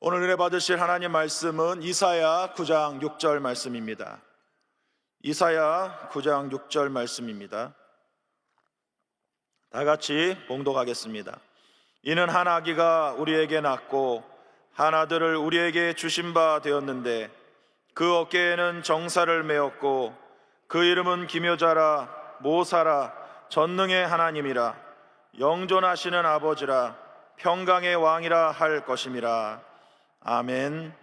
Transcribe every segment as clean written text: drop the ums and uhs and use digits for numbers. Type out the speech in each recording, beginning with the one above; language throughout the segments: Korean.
오늘 은혜 받으실 하나님 말씀은 이사야 9장 6절 말씀입니다. 이사야 9장 6절 말씀입니다. 다 같이 봉독하겠습니다. 이는 한 아기가 우리에게 낳고 한 아들을 우리에게 주신 바 되었는데 그 어깨에는 정사를 메었고 그 이름은 기묘자라 모사라 전능의 하나님이라 영존하시는 아버지라 평강의 왕이라 할 것임이라. 아멘.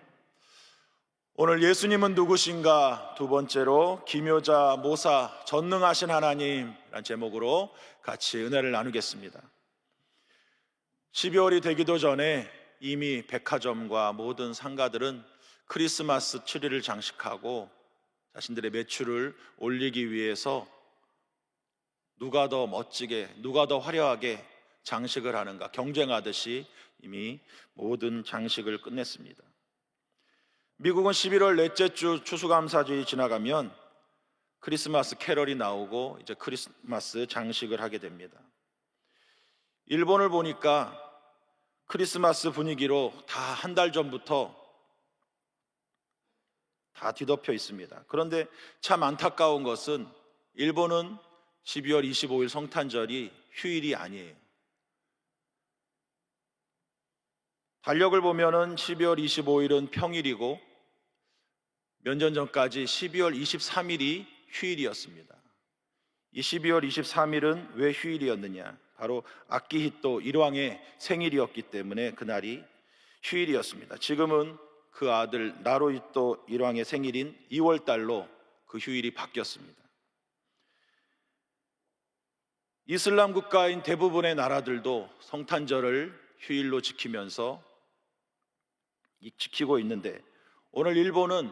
오늘 예수님은 누구신가? 두 번째로 기묘자, 모사, 전능하신 하나님이라는 제목으로 같이 은혜를 나누겠습니다. 12월이 되기도 전에 이미 백화점과 모든 상가들은 크리스마스 트리를 장식하고 자신들의 매출을 올리기 위해서 누가 더 멋지게, 누가 더 화려하게 장식을 하는가 경쟁하듯이 이미 모든 장식을 끝냈습니다. 미국은 11월 넷째 주 추수감사주의 지나가면 크리스마스 캐럴이 나오고 이제 크리스마스 장식을 하게 됩니다. 일본을 보니까 크리스마스 분위기로 다 한 달 전부터 다 뒤덮여 있습니다. 그런데 참 안타까운 것은 일본은 12월 25일 성탄절이 휴일이 아니에요. 달력을 보면은 12월 25일은 평일이고 몇 년 전까지 12월 23일이 휴일이었습니다. 이 12월 23일은 왜 휴일이었느냐? 바로 아키히토 일왕의 생일이었기 때문에 그날이 휴일이었습니다. 지금은 그 아들 나루히토 일왕의 생일인 2월 달로 그 휴일이 바뀌었습니다. 이슬람 국가인 대부분의 나라들도 성탄절을 휴일로 지키면서 지키고 있는데 오늘 일본은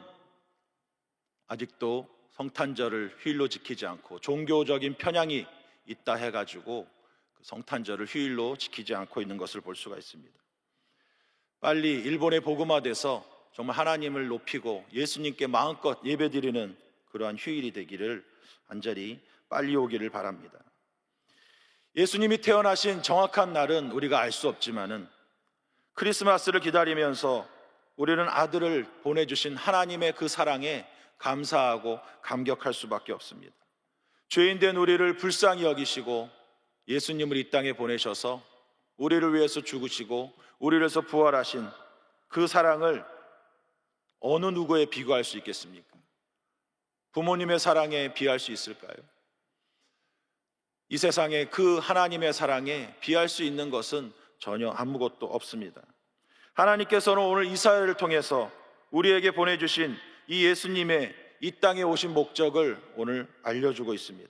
아직도 성탄절을 휴일로 지키지 않고 종교적인 편향이 있다 해가지고 성탄절을 휴일로 지키지 않고 있는 것을 볼 수가 있습니다. 빨리 일본에 복음화돼서 정말 하나님을 높이고 예수님께 마음껏 예배드리는 그러한 휴일이 되기를 간절히 빨리 오기를 바랍니다. 예수님이 태어나신 정확한 날은 우리가 알 수 없지만은 크리스마스를 기다리면서 우리는 아들을 보내주신 하나님의 그 사랑에 감사하고 감격할 수밖에 없습니다. 죄인된 우리를 불쌍히 여기시고 예수님을 이 땅에 보내셔서 우리를 위해서 죽으시고 우리를 위해서 부활하신 그 사랑을 어느 누구에 비교할 수 있겠습니까? 부모님의 사랑에 비할 수 있을까요? 이 세상에 그 하나님의 사랑에 비할 수 있는 것은 전혀 아무것도 없습니다. 하나님께서는 오늘 이사야를 통해서 우리에게 보내주신 이 예수님의 이 땅에 오신 목적을 오늘 알려주고 있습니다.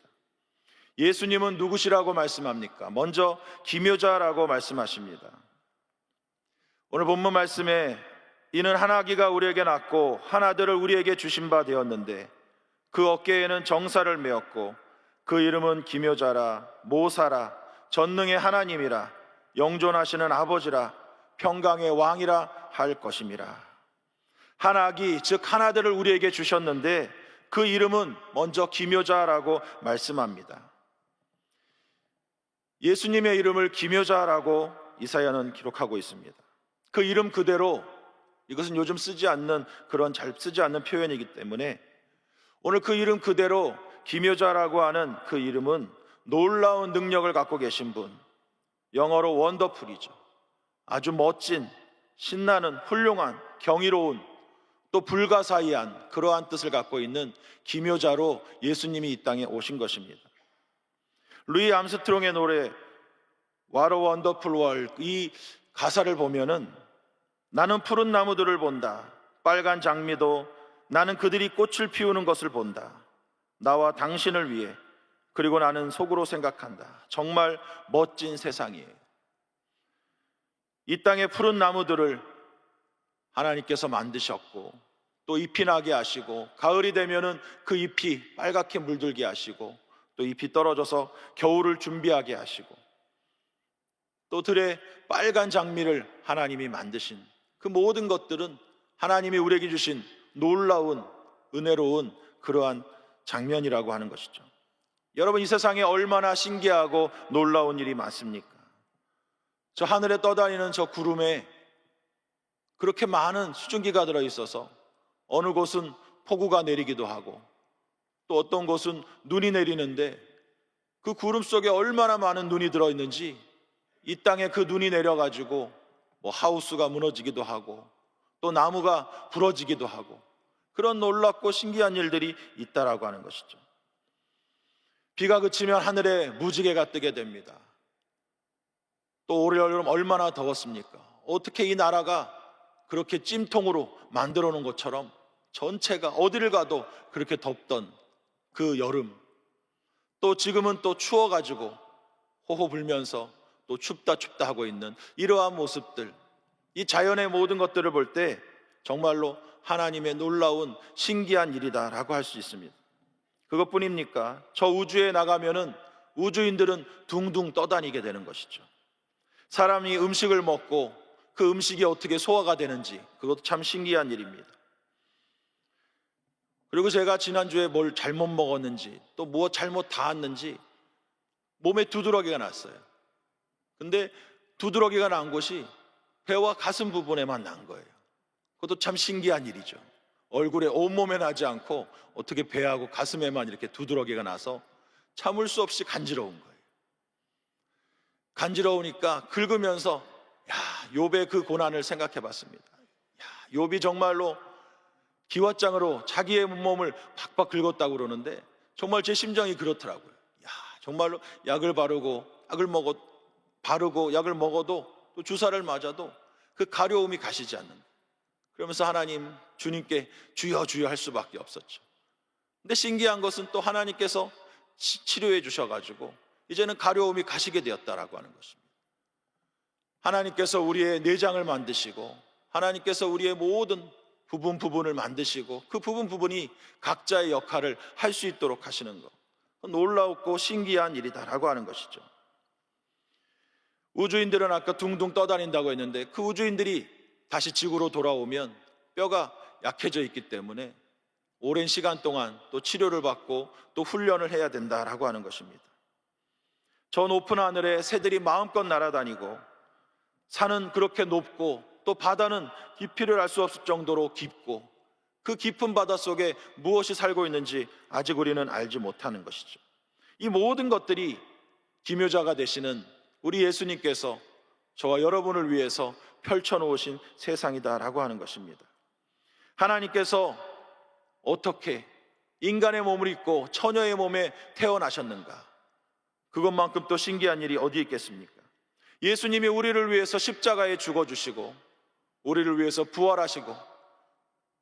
예수님은 누구시라고 말씀합니까? 먼저 기묘자라고 말씀하십니다. 오늘 본문 말씀에 이는 한 아기가 우리에게 낳고 한 아들을 우리에게 주신 바 되었는데 그 어깨에는 정사를 메었고 그 이름은 기묘자라 모사라 전능의 하나님이라 영존하시는 아버지라 평강의 왕이라 할 것임이라. 한 아기, 즉 한 아들을 우리에게 주셨는데 그 이름은 먼저 기묘자라고 말씀합니다. 예수님의 이름을 기묘자라고 이사야는 기록하고 있습니다. 그 이름 그대로, 이것은 요즘 쓰지 않는 그런 잘 쓰지 않는 표현이기 때문에 오늘 그 이름 그대로 기묘자라고 하는 그 이름은 놀라운 능력을 갖고 계신 분, 영어로 원더풀이죠. 아주 멋진, 신나는, 훌륭한, 경이로운, 또 불가사의한 그러한 뜻을 갖고 있는 기묘자로 예수님이 이 땅에 오신 것입니다. 루이 암스트롱의 노래 What a Wonderful World, 이 가사를 보면은 나는 푸른 나무들을 본다. 빨간 장미도 나는 그들이 꽃을 피우는 것을 본다. 나와 당신을 위해. 그리고 나는 속으로 생각한다. 정말 멋진 세상이에요. 이 땅의 푸른 나무들을 하나님께서 만드셨고 또 잎이 나게 하시고 가을이 되면은 그 잎이 빨갛게 물들게 하시고 또 잎이 떨어져서 겨울을 준비하게 하시고 또 들에 빨간 장미를 하나님이 만드신 그 모든 것들은 하나님이 우리에게 주신 놀라운 은혜로운 그러한 장면이라고 하는 것이죠. 여러분, 이 세상에 얼마나 신기하고 놀라운 일이 많습니까? 저 하늘에 떠다니는 저 구름에 그렇게 많은 수증기가 들어있어서 어느 곳은 폭우가 내리기도 하고 또 어떤 곳은 눈이 내리는데 그 구름 속에 얼마나 많은 눈이 들어있는지 이 땅에 그 눈이 내려가지고 하우스가 무너지기도 하고 또 나무가 부러지기도 하고 그런 놀랍고 신기한 일들이 있다라고 하는 것이죠. 비가 그치면 하늘에 무지개가 뜨게 됩니다. 또 올 여름 얼마나 더웠습니까? 어떻게 이 나라가 그렇게 찜통으로 만들어 놓은 것처럼 전체가 어디를 가도 그렇게 덥던 그 여름, 또 지금은 또 추워가지고 호호 불면서 또 춥다 하고 있는 이러한 모습들, 이 자연의 모든 것들을 볼 때 정말로 하나님의 놀라운 신기한 일이다라고 할 수 있습니다. 그것뿐입니까? 저 우주에 나가면은 우주인들은 둥둥 떠다니게 되는 것이죠. 사람이 음식을 먹고 그 음식이 어떻게 소화가 되는지 그것도 참 신기한 일입니다. 그리고 제가 지난주에 뭘 잘못 먹었는지 또 무엇 잘못 닿았는지 몸에 두드러기가 났어요. 근데 두드러기가 난 곳이 배와 가슴 부분에만 난 거예요. 그것도 참 신기한 일이죠. 얼굴에 온몸에 나지 않고 어떻게 배하고 가슴에만 이렇게 두드러기가 나서 참을 수 없이 간지러운 거예요. 간지러우니까 긁으면서 욥의 그 고난을 생각해 봤습니다. 욥이 정말로 기왓장으로 자기의 몸을 박박 긁었다고 그러는데 정말 제 심정이 그렇더라고요. 정말로 약을 바르고 약을 먹어도 또 주사를 맞아도 그 가려움이 가시지 않는다. 그러면서 하나님, 주님께 주여 주여 할 수밖에 없었죠. 근데 신기한 것은 또 하나님께서 치료해 주셔가지고 이제는 가려움이 가시게 되었다라고 하는 것입니다. 하나님께서 우리의 내장을 만드시고 하나님께서 우리의 모든 부분을 만드시고 그 부분이 각자의 역할을 할 수 있도록 하시는 것, 놀랍고 신기한 일이다라고 하는 것이죠. 우주인들은 아까 둥둥 떠다닌다고 했는데 그 우주인들이 다시 지구로 돌아오면 뼈가 약해져 있기 때문에 오랜 시간 동안 또 치료를 받고 또 훈련을 해야 된다라고 하는 것입니다. 저 높은 하늘에 새들이 마음껏 날아다니고 산은 그렇게 높고 또 바다는 깊이를 알 수 없을 정도로 깊고 그 깊은 바다 속에 무엇이 살고 있는지 아직 우리는 알지 못하는 것이죠. 이 모든 것들이 기묘자가 되시는 우리 예수님께서 저와 여러분을 위해서 펼쳐놓으신 세상이다라고 하는 것입니다. 하나님께서 어떻게 인간의 몸을 입고 처녀의 몸에 태어나셨는가? 그것만큼 또 신기한 일이 어디 있겠습니까? 예수님이 우리를 위해서 십자가에 죽어주시고 우리를 위해서 부활하시고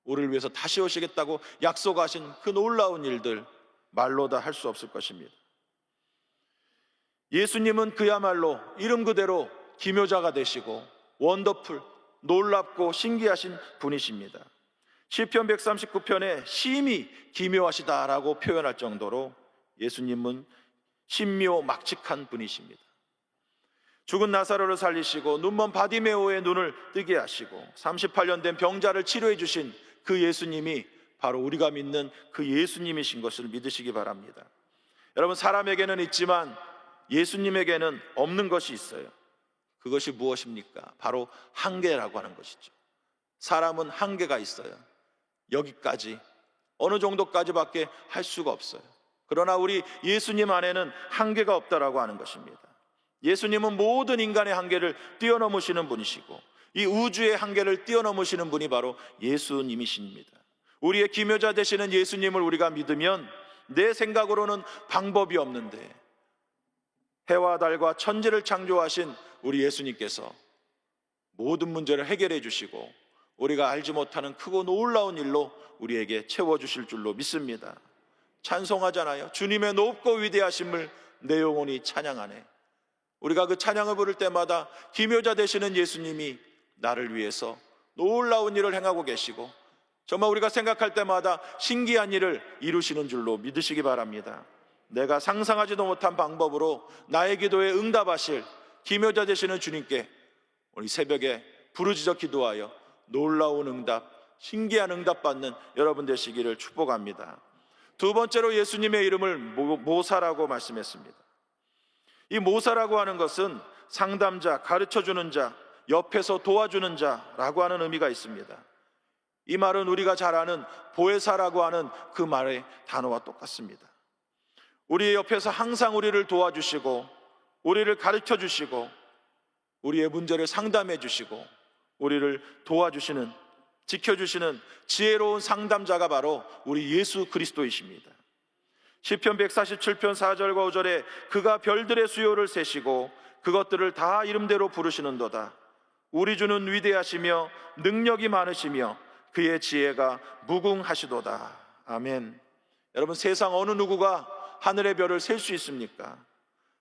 우리를 위해서 다시 오시겠다고 약속하신 그 놀라운 일들 말로 다 할 수 없을 것입니다. 예수님은 그야말로 이름 그대로 기묘자가 되시고 원더풀, 놀랍고 신기하신 분이십니다. 시편 139편에 심히 기묘하시다라고 표현할 정도로 예수님은 신묘막측한 분이십니다. 죽은 나사로를 살리시고 눈먼 바디메오의 눈을 뜨게 하시고 38년 된 병자를 치료해 주신 그 예수님이 바로 우리가 믿는 그 예수님이신 것을 믿으시기 바랍니다. 여러분, 사람에게는 있지만 예수님에게는 없는 것이 있어요. 그것이 무엇입니까? 바로 한계라고 하는 것이죠. 사람은 한계가 있어요. 여기까지, 어느 정도까지밖에 할 수가 없어요. 그러나 우리 예수님 안에는 한계가 없다라고 하는 것입니다. 예수님은 모든 인간의 한계를 뛰어넘으시는 분이시고 이 우주의 한계를 뛰어넘으시는 분이 바로 예수님이십니다. 우리의 기묘자 되시는 예수님을 우리가 믿으면 내 생각으로는 방법이 없는데 해와 달과 천지를 창조하신 우리 예수님께서 모든 문제를 해결해 주시고 우리가 알지 못하는 크고 놀라운 일로 우리에게 채워주실 줄로 믿습니다. 찬송하잖아요. 주님의 높고 위대하심을 내 영혼이 찬양하네. 우리가 그 찬양을 부를 때마다 기묘자 되시는 예수님이 나를 위해서 놀라운 일을 행하고 계시고 정말 우리가 생각할 때마다 신기한 일을 이루시는 줄로 믿으시기 바랍니다. 내가 상상하지도 못한 방법으로 나의 기도에 응답하실 기묘자 되시는 주님께 오늘 새벽에 부르짖어 기도하여 놀라운 응답, 신기한 응답 받는 여러분 되시기를 축복합니다. 두 번째로 예수님의 이름을 모사라고 말씀했습니다. 이 모사라고 하는 것은 상담자, 가르쳐주는 자, 옆에서 도와주는 자라고 하는 의미가 있습니다. 이 말은 우리가 잘 아는 보혜사라고 하는 그 말의 단어와 똑같습니다. 우리의 옆에서 항상 우리를 도와주시고 우리를 가르쳐 주시고 우리의 문제를 상담해 주시고 우리를 도와주시는, 지켜주시는 지혜로운 상담자가 바로 우리 예수 그리스도이십니다. 시편 147편 4절과 5절에 그가 별들의 수요를 세시고 그것들을 다 이름대로 부르시는도다. 우리 주는 위대하시며 능력이 많으시며 그의 지혜가 무궁하시도다. 아멘. 여러분, 세상 어느 누구가 하늘의 별을 셀 수 있습니까?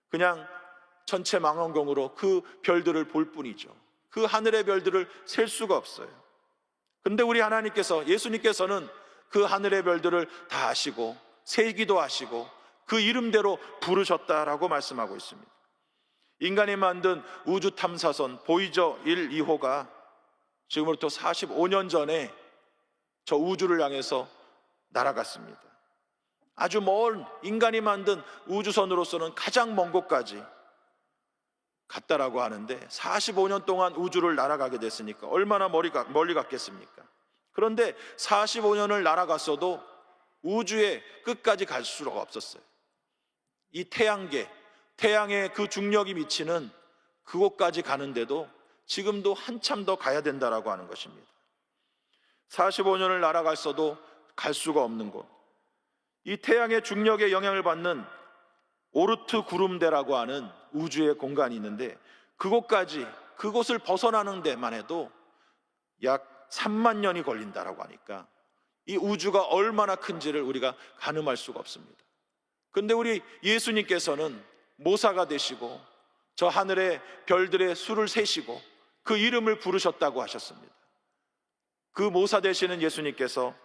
그냥 전체 망원경으로 그 별들을 볼 뿐이죠. 그 하늘의 별들을 셀 수가 없어요. 근데 우리 하나님께서, 예수님께서는 그 하늘의 별들을 다 아시고 세기도 하시고 그 이름대로 부르셨다라고 말씀하고 있습니다. 인간이 만든 우주 탐사선 보이저 1, 2호가 지금으로부터 45년 전에 저 우주를 향해서 날아갔습니다. 아주 먼, 인간이 만든 우주선으로서는 가장 먼 곳까지 갔다라고 하는데 45년 동안 우주를 날아가게 됐으니까 얼마나 멀리 갔겠습니까? 그런데 45년을 날아갔어도 우주의 끝까지 갈 수가 없었어요. 이 태양계, 태양의 그 중력이 미치는 그곳까지 가는데도 지금도 한참 더 가야 된다라고 하는 것입니다. 45년을 날아갔어도 갈 수가 없는 곳, 이 태양의 중력에 영향을 받는 오르트 구름대라고 하는 우주의 공간이 있는데 그곳까지, 그곳을 벗어나는 데만 해도 약 3만 년이 걸린다라고 하니까 이 우주가 얼마나 큰지를 우리가 가늠할 수가 없습니다. 근데 우리 예수님께서는 모사가 되시고 저 하늘의 별들의 수를 세시고 그 이름을 부르셨다고 하셨습니다. 그 모사 되시는 예수님께서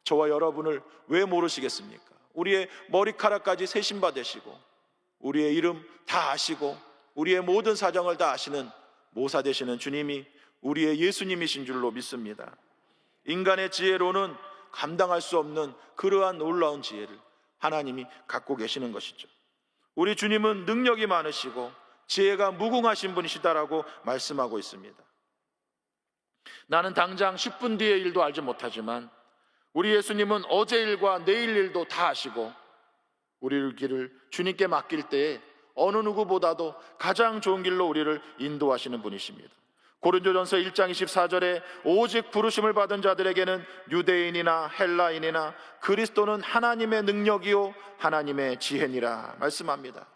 저와 여러분을 왜 모르시겠습니까? 우리의 머리카락까지 세신 바 되시고 우리의 이름 다 아시고 우리의 모든 사정을 다 아시는 모사 되시는 주님이 우리의 예수님이신 줄로 믿습니다. 인간의 지혜로는 감당할 수 없는 그러한 놀라운 지혜를 하나님이 갖고 계시는 것이죠. 우리 주님은 능력이 많으시고 지혜가 무궁하신 분이시다라고 말씀하고 있습니다. 나는 당장 10분 뒤의 일도 알지 못하지만 우리 예수님은 어제 일과 내일 일도 다 아시고 우리의 길을 주님께 맡길 때에 어느 누구보다도 가장 좋은 길로 우리를 인도하시는 분이십니다. 고린도전서 1장 24절에 오직 부르심을 받은 자들에게는 유대인이나 헬라인이나 그리스도는 하나님의 능력이요 하나님의 지혜니라 말씀합니다.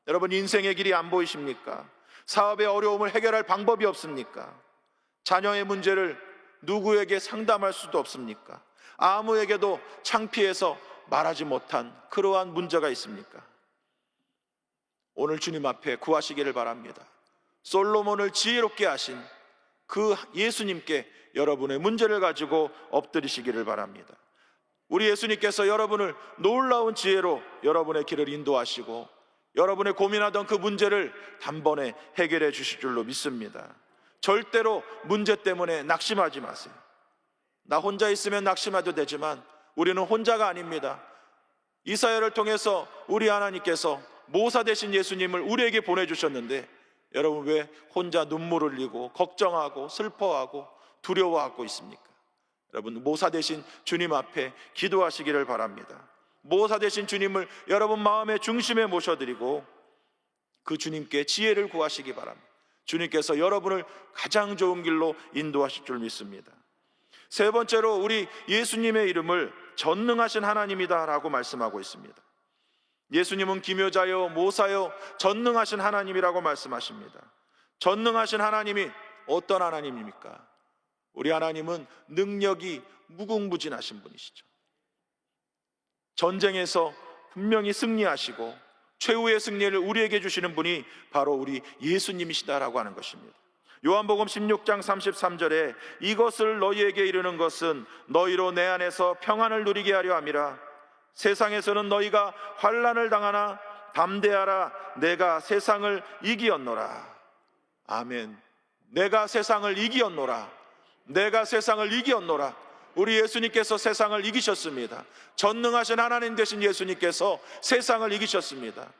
여러분, 인생의 길이 안 보이십니까? 사업의 어려움을 해결할 방법이 없습니까? 자녀의 문제를 누구에게 상담할 수도 없습니까? 아무에게도 창피해서 말하지 못한 그러한 문제가 있습니까? 오늘 주님 앞에 구하시기를 바랍니다. 솔로몬을 지혜롭게 하신 그 예수님께 여러분의 문제를 가지고 엎드리시기를 바랍니다. 우리 예수님께서 여러분을 놀라운 지혜로 여러분의 길을 인도하시고 여러분의 고민하던 그 문제를 단번에 해결해 주실 줄로 믿습니다. 절대로 문제 때문에 낙심하지 마세요. 나 혼자 있으면 낙심해도 되지만 우리는 혼자가 아닙니다. 이사야를 통해서 우리 하나님께서 모사 되신 예수님을 우리에게 보내주셨는데 여러분, 왜 혼자 눈물 흘리고 걱정하고 슬퍼하고 두려워하고 있습니까? 여러분, 모사 되신 주님 앞에 기도하시기를 바랍니다. 모사 되신 주님을 여러분 마음의 중심에 모셔드리고 그 주님께 지혜를 구하시기 바랍니다. 주님께서 여러분을 가장 좋은 길로 인도하실 줄 믿습니다. 세 번째로 우리 예수님의 이름을 전능하신 하나님이다라고 말씀하고 있습니다. 예수님은 기묘자요 모사요 전능하신 하나님이라고 말씀하십니다. 전능하신 하나님이 어떤 하나님입니까? 우리 하나님은 능력이 무궁무진하신 분이시죠. 전쟁에서 분명히 승리하시고 최후의 승리를 우리에게 주시는 분이 바로 우리 예수님이시다라고 하는 것입니다. 요한복음 16장 33절에 이것을 너희에게 이르는 것은 너희로 내 안에서 평안을 누리게 하려 함이라. 세상에서는 너희가 환난을 당하나 담대하라, 내가 세상을 이기었노라. 아멘. 내가 세상을 이기었노라. 내가 세상을 이기었노라. 우리 예수님께서 세상을 이기셨습니다. 전능하신 하나님 되신 예수님께서 세상을 이기셨습니다.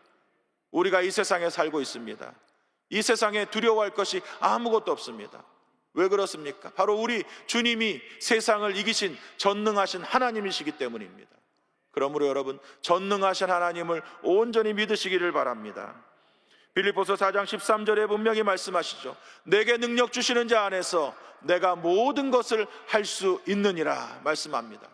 우리가 이 세상에 살고 있습니다. 이 세상에 두려워할 것이 아무것도 없습니다. 왜 그렇습니까? 바로 우리 주님이 세상을 이기신 전능하신 하나님이시기 때문입니다. 그러므로 여러분, 전능하신 하나님을 온전히 믿으시기를 바랍니다. 빌립보서 4장 13절에 분명히 말씀하시죠. 내게 능력 주시는 자 안에서 내가 모든 것을 할 수 있느니라 말씀합니다.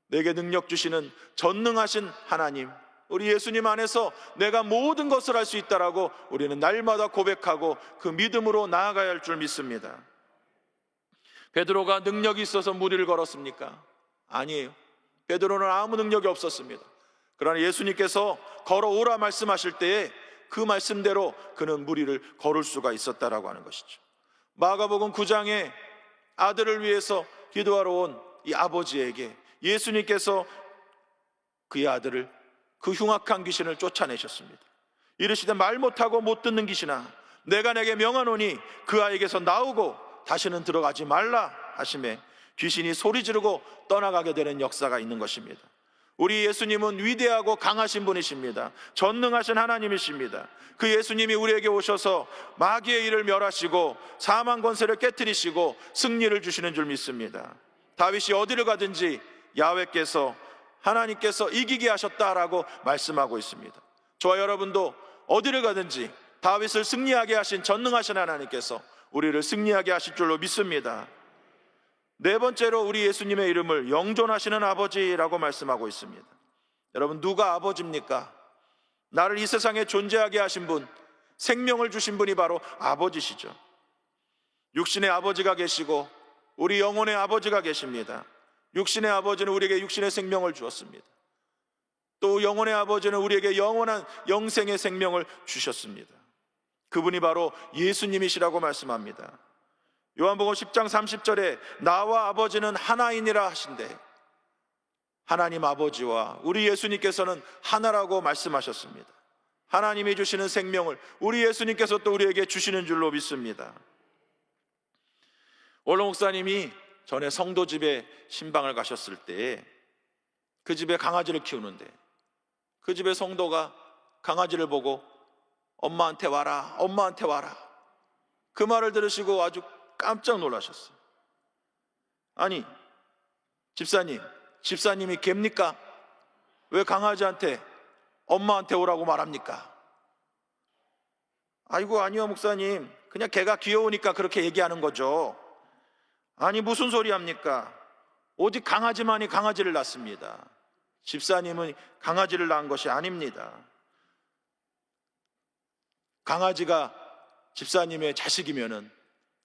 내게 능력 주시는 전능하신 하나님, 우리 예수님 안에서 내가 모든 것을 할 수 있다라고 우리는 날마다 고백하고 그 믿음으로 나아가야 할 줄 믿습니다. 베드로가 능력이 있어서 무리를 걸었습니까? 아니에요. 베드로는 아무 능력이 없었습니다. 그러나 예수님께서 걸어오라 말씀하실 때에 그 말씀대로 그는 무리를 걸을 수가 있었다라고 하는 것이죠. 마가복음 9장에 아들을 위해서 기도하러 온 이 아버지에게 예수님께서 그의 아들을, 그 흉악한 귀신을 쫓아내셨습니다. 이르시되 말 못하고 못 듣는 귀신아, 내가 내게 명하노니 그 아이에게서 나오고 다시는 들어가지 말라 하시매 귀신이 소리 지르고 떠나가게 되는 역사가 있는 것입니다. 우리 예수님은 위대하고 강하신 분이십니다. 전능하신 하나님이십니다. 그 예수님이 우리에게 오셔서 마귀의 일을 멸하시고 사망 권세를 깨뜨리시고 승리를 주시는 줄 믿습니다. 다윗이 어디를 가든지 야훼께서, 하나님께서 이기게 하셨다라고 말씀하고 있습니다. 저와 여러분도 어디를 가든지 다윗을 승리하게 하신 전능하신 하나님께서 우리를 승리하게 하실 줄로 믿습니다. 네 번째로 우리 예수님의 이름을 영존하시는 아버지라고 말씀하고 있습니다. 여러분, 누가 아버지입니까? 나를 이 세상에 존재하게 하신 분, 생명을 주신 분이 바로 아버지시죠. 육신의 아버지가 계시고 우리 영혼의 아버지가 계십니다. 육신의 아버지는 우리에게 육신의 생명을 주었습니다. 또 영혼의 아버지는 우리에게 영원한 영생의 생명을 주셨습니다. 그분이 바로 예수님이시라고 말씀합니다. 요한복음 10장 30절에 나와 아버지는 하나이니라 하신대, 하나님 아버지와 우리 예수님께서는 하나라고 말씀하셨습니다. 하나님이 주시는 생명을 우리 예수님께서 또 우리에게 주시는 줄로 믿습니다. 원로 목사님이 전에 성도 집에 신방을 가셨을 때 그 집에 강아지를 키우는데 그 집의 성도가 강아지를 보고 엄마한테 와라, 엄마한테 와라, 그 말을 들으시고 아주 깜짝 놀라셨어요. 아니, 집사님이 개입니까? 왜 강아지한테 엄마한테 오라고 말합니까? 아이고, 아니요 목사님, 그냥 개가 귀여우니까 그렇게 얘기하는 거죠. 아니, 무슨 소리 합니까? 오직 강아지만이 강아지를 낳습니다. 집사님은 강아지를 낳은 것이 아닙니다. 강아지가 집사님의 자식이면은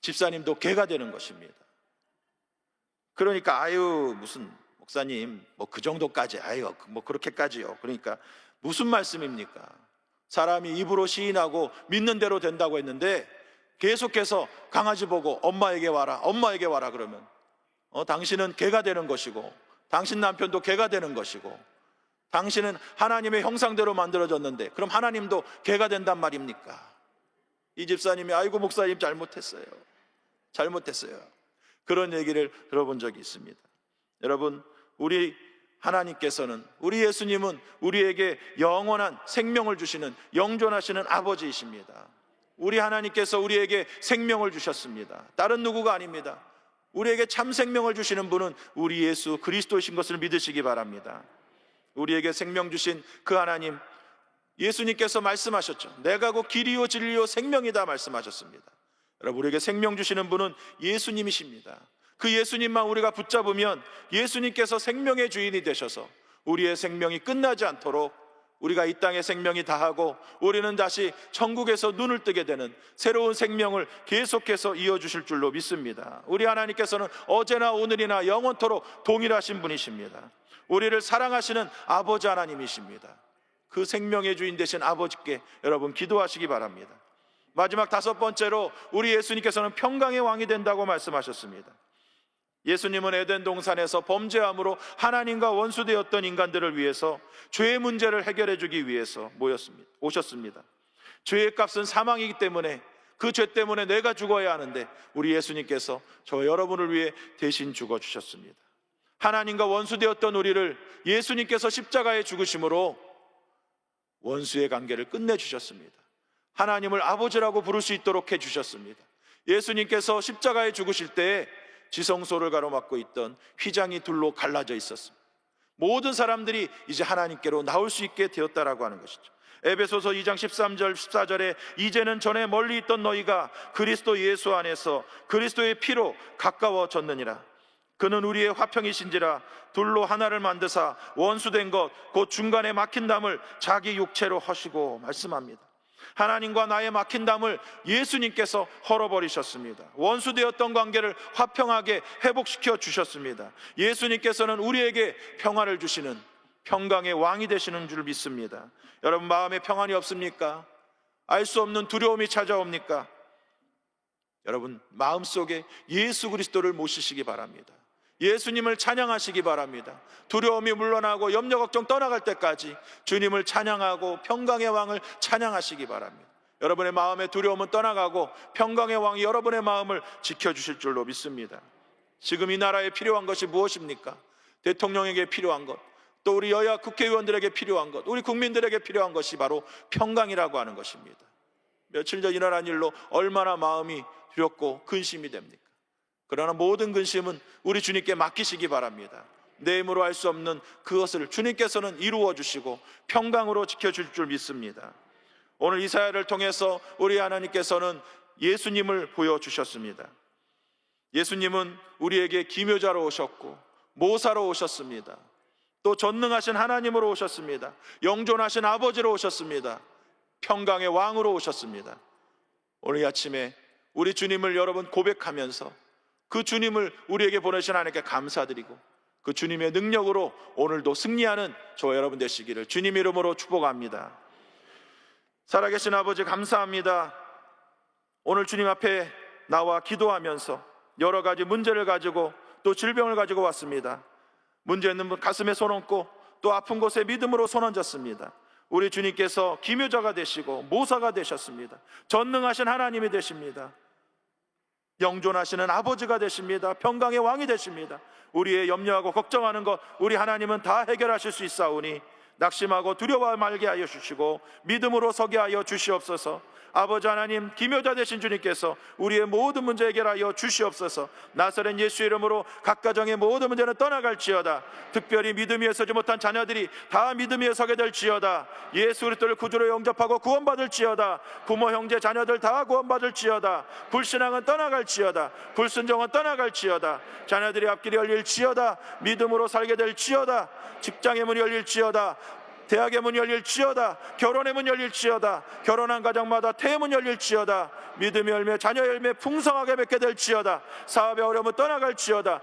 집사님도 개가 되는 것입니다. 그러니까 아유, 무슨 목사님 뭐 그 정도까지, 아유 뭐 그렇게까지요. 그러니까 무슨 말씀입니까? 사람이 입으로 시인하고 믿는 대로 된다고 했는데 계속해서 강아지 보고 엄마에게 와라, 엄마에게 와라 그러면 당신은 개가 되는 것이고, 당신 남편도 개가 되는 것이고, 당신은 하나님의 형상대로 만들어졌는데 그럼 하나님도 개가 된단 말입니까? 이 집사님이 아이고 목사님 잘못했어요, 그런 얘기를 들어본 적이 있습니다. 여러분, 우리 하나님께서는, 우리 예수님은 우리에게 영원한 생명을 주시는 영존하시는 아버지이십니다. 우리 하나님께서 우리에게 생명을 주셨습니다. 다른 누구가 아닙니다. 우리에게 참 생명을 주시는 분은 우리 예수 그리스도이신 것을 믿으시기 바랍니다. 우리에게 생명 주신 그 하나님, 예수님께서 말씀하셨죠. 내가 곧 길이요 진리요 생명이다 말씀하셨습니다. 여러분, 우리에게 생명 주시는 분은 예수님이십니다. 그 예수님만 우리가 붙잡으면 예수님께서 생명의 주인이 되셔서 우리의 생명이 끝나지 않도록 우리가 이 땅의 생명이 다하고 우리는 다시 천국에서 눈을 뜨게 되는 새로운 생명을 계속해서 이어주실 줄로 믿습니다. 우리 하나님께서는 어제나 오늘이나 영원토록 동일하신 분이십니다. 우리를 사랑하시는 아버지 하나님이십니다. 그 생명의 주인 되신 아버지께 여러분 기도하시기 바랍니다. 마지막 다섯 번째로 우리 예수님께서는 평강의 왕이 된다고 말씀하셨습니다. 예수님은 에덴 동산에서 범죄함으로 하나님과 원수되었던 인간들을 위해서 죄의 문제를 해결해 주기 위해서 오셨습니다. 죄의 값은 사망이기 때문에 그 죄 때문에 내가 죽어야 하는데 우리 예수님께서 저와 여러분을 위해 대신 죽어주셨습니다. 하나님과 원수되었던 우리를 예수님께서 십자가에 죽으심으로 원수의 관계를 끝내주셨습니다. 하나님을 아버지라고 부를 수 있도록 해주셨습니다. 예수님께서 십자가에 죽으실 때에 지성소를 가로막고 있던 휘장이 둘로 갈라져 있었습니다. 모든 사람들이 이제 하나님께로 나올 수 있게 되었다라고 하는 것이죠. 에베소서 2장 13절 14절에 이제는 전에 멀리 있던 너희가 그리스도 예수 안에서 그리스도의 피로 가까워졌느니라. 그는 우리의 화평이신지라. 둘로 하나를 만드사 원수된 것 곧 중간에 막힌 담을 자기 육체로 허시고 말씀합니다. 하나님과 나의 막힌 담을 예수님께서 헐어버리셨습니다. 원수되었던 관계를 화평하게 회복시켜 주셨습니다. 예수님께서는 우리에게 평화를 주시는 평강의 왕이 되시는 줄 믿습니다. 여러분, 마음에 평안이 없습니까? 알 수 없는 두려움이 찾아옵니까? 여러분, 마음속에 예수 그리스도를 모시시기 바랍니다. 예수님을 찬양하시기 바랍니다. 두려움이 물러나고 염려 걱정 떠나갈 때까지 주님을 찬양하고 평강의 왕을 찬양하시기 바랍니다. 여러분의 마음의 두려움은 떠나가고 평강의 왕이 여러분의 마음을 지켜주실 줄로 믿습니다. 지금 이 나라에 필요한 것이 무엇입니까? 대통령에게 필요한 것, 또 우리 여야 국회의원들에게 필요한 것, 우리 국민들에게 필요한 것이 바로 평강이라고 하는 것입니다. 며칠 전 일어난 일로 얼마나 마음이 두렵고 근심이 됩니까? 그러나 모든 근심은 우리 주님께 맡기시기 바랍니다. 내 힘으로 할 수 없는 그것을 주님께서는 이루어 주시고 평강으로 지켜줄 줄 믿습니다. 오늘 이사야를 통해서 우리 하나님께서는 예수님을 보여주셨습니다. 예수님은 우리에게 기묘자로 오셨고 모사로 오셨습니다. 또 전능하신 하나님으로 오셨습니다. 영존하신 아버지로 오셨습니다. 평강의 왕으로 오셨습니다. 오늘 이 아침에 우리 주님을 여러분 고백하면서 그 주님을 우리에게 보내신 하나님께 감사드리고 그 주님의 능력으로 오늘도 승리하는 저와 여러분 되시기를 주님 이름으로 축복합니다. 살아계신 아버지, 감사합니다. 오늘 주님 앞에 나와 기도하면서 여러 가지 문제를 가지고 또 질병을 가지고 왔습니다. 문제 있는 분 가슴에 손 얹고 또 아픈 곳에 믿음으로 손 얹었습니다. 우리 주님께서 기묘자가 되시고 모사가 되셨습니다. 전능하신 하나님이 되십니다. 영존하시는 아버지가 되십니다. 평강의 왕이 되십니다. 우리의 염려하고 걱정하는 것 우리 하나님은 다 해결하실 수 있사오니 낙심하고 두려워 말게 하여 주시고 믿음으로 서게 하여 주시옵소서. 아버지 하나님, 기묘자 되신 주님께서 우리의 모든 문제 해결하여 주시옵소서. 나사렛 예수 이름으로 각 가정의 모든 문제는 떠나갈지어다. 특별히 믿음 위에 서지 못한 자녀들이 다 믿음 위에 서게 될지어다. 예수 그리스도를 구주로 영접하고 구원받을지어다. 부모 형제 자녀들 다 구원받을지어다. 불신앙은 떠나갈지어다. 불순종은 떠나갈지어다. 자녀들의 앞길이 열릴지어다. 믿음으로 살게 될지어다. 직장의 문이 열릴지어다. 대학의 문 열릴지어다. 결혼의 문 열릴지어다. 결혼한 가정마다 태의 문 열릴지어다. 믿음의 열매, 자녀 열매 풍성하게 맺게 될지어다. 사업의 어려움은 떠나갈지어다.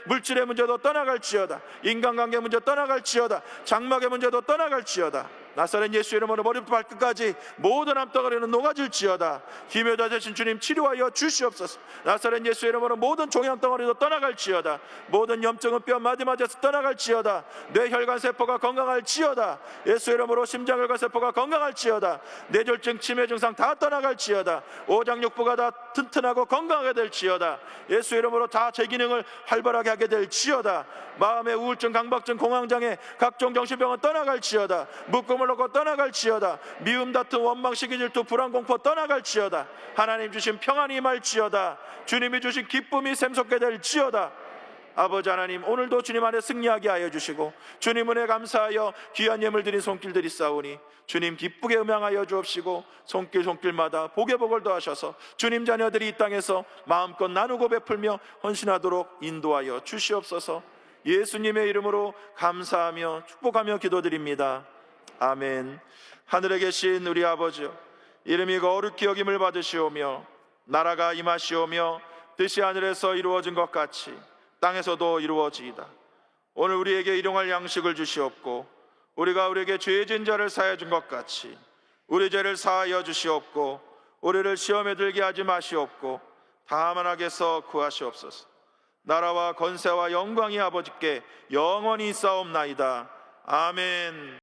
물질의 문제도 떠나갈지어다. 인간관계 문제 떠나갈지어다. 장막의 문제도 떠나갈지어다. 나사렛 예수 이름으로 머리부터 발끝까지 모든 암덩어리는 녹아질지어다. 기묘자 되신 주님 치료하여 주시옵소서. 나사렛 예수 이름으로 모든 종양덩어리도 떠나갈지어다. 모든 염증은 뼈 마디마디에서 떠나갈지어다. 뇌혈관세포가 건강할지어다. 예수 이름으로 심장혈관세포가 건강할지어다. 뇌졸중 치매 증상 다 떠나갈지어다. 오장육부가 다 튼튼하고 건강하게 될지어다. 예수 이름으로 다 제 기능을 활발하게 하게 될지어다. 마음의 우울증, 강박증, 공황장애, 각종 정신병은 떠나갈지어다. 묶음을 놓고 떠나갈지어다. 미움, 다툼, 원망, 시기, 질투, 불안, 공포 떠나갈지어다. 하나님 주신 평안이 임할지어다. 주님이 주신 기쁨이 샘솟게 될지어다. 아버지 하나님, 오늘도 주님 안에 승리하게 하여 주시고 주님 은혜 감사하여 귀한 예물 드린 손길 드리사오니 주님 기쁘게 음향하여 주옵시고 손길마다 복의 복을 더하셔서 주님 자녀들이 이 땅에서 마음껏 나누고 베풀며 헌신하도록 인도하여 주시옵소서. 예수님의 이름으로 감사하며 축복하며 기도드립니다. 아멘. 하늘에 계신 우리 아버지여, 이름이 거룩히 여김을 받으시오며 나라가 임하시오며 뜻이 하늘에서 이루어진 것 같이 땅에서도 이루어지이다. 오늘 우리에게 일용할 양식을 주시옵고 우리가 우리에게 죄진 자를 사하여 준 것 같이 우리 죄를 사하여 주시옵고 우리를 시험에 들게 하지 마시옵고 다만 악에서 구하시옵소서. 나라와 권세와 영광이 아버지께 영원히 있사옵나이다. 아멘.